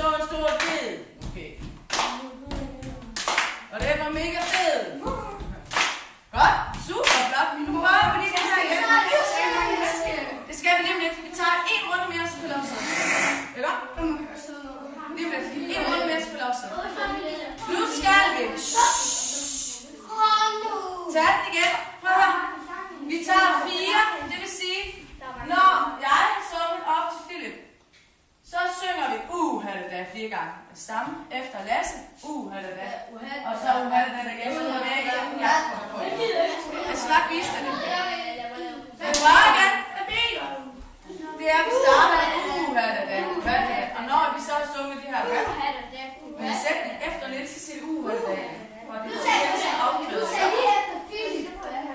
så en stor ged. Okay. Og den var mega fed. Godt, super flot. Nu prøver vi lige det her igen. Det skal vi lige om lidt. Vi tager en runde mere, så følger os. Ikke godt? Lige om lidt. En runde mere, så følger os. Nu skal vi. Tag den igen. Prøv her. Vi tager 4. Det vil sige, når jeg har sunget op til Philip, så synger vi halleluja 4 gange. Det samme efter Lasse. Halleluja. Og så halleluja igen. Så er det ikke. Jeg skal nok vise dig det. Men prøv igen. Det er, vi starter halleluja. Og når vi så har sunget de her med en sætning efter lidt, så siger vi halleluja. For det er så afklædet.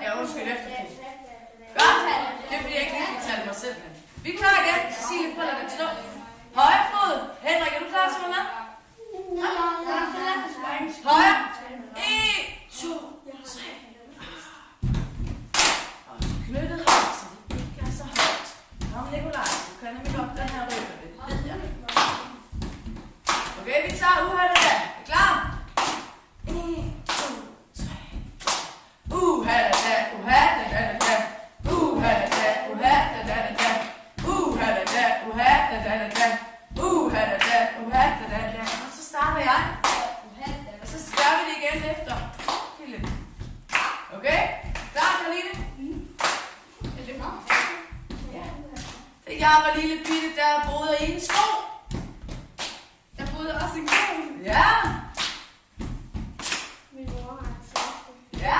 Ja, undskyld efter Philip. Godt. Det er fordi jeg ikke lige fik talt mig selv med. Vi er klar igen. Cecilie, prøv at lade det stå. Højre fod. Henrik, er du klar til at være med? Højre. 1, 2, 3. Og knyttet højt, så det ikke er så højt. Kom Nikolaj, du kan nemlig godt den her ryg. Det ved jeg. Okay, vi tager halleluja. Er I klar? 1, 2, 3. Halleluja, halleluja. Og så starter jeg. Og så gør vi det igen efter Philip. Okay? Klar, Karoline? Ja. Da jeg var lille bitte, der boede jeg i en skov. Der boede også en ko. Ja. Min mor har sagt det. Ja.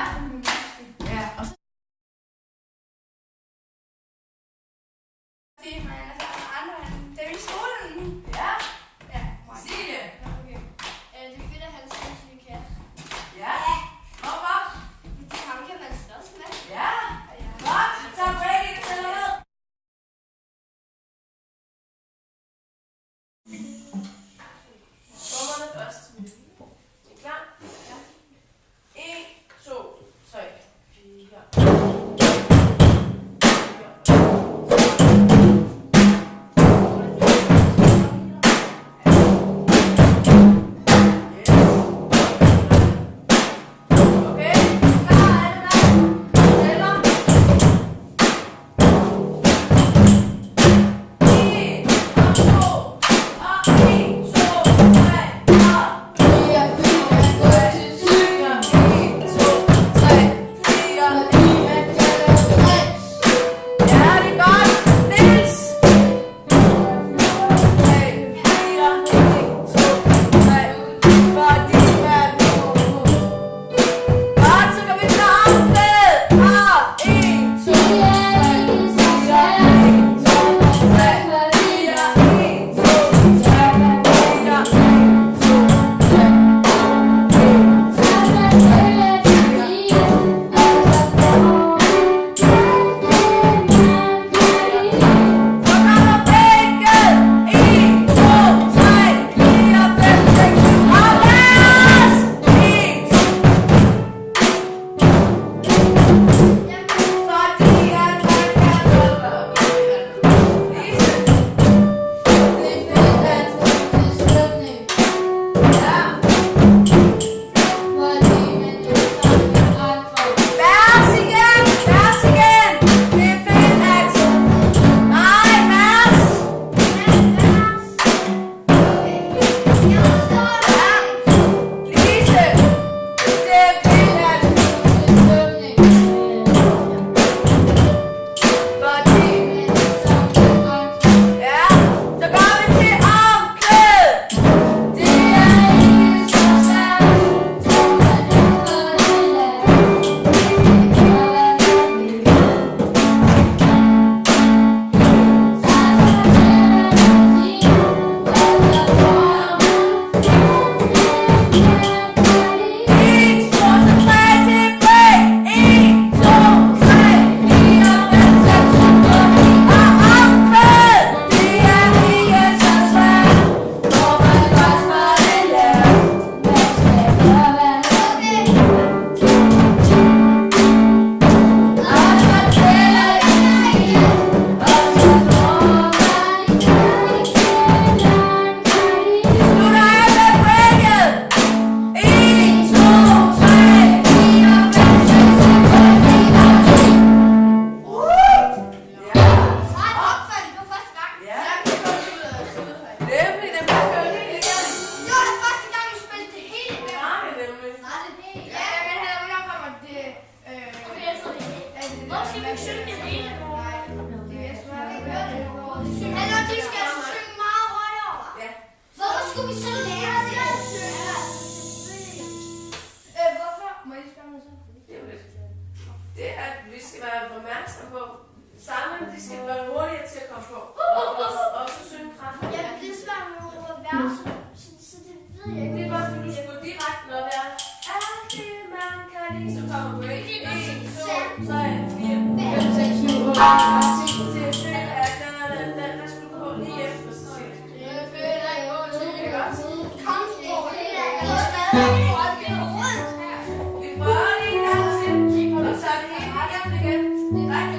Det er rigtig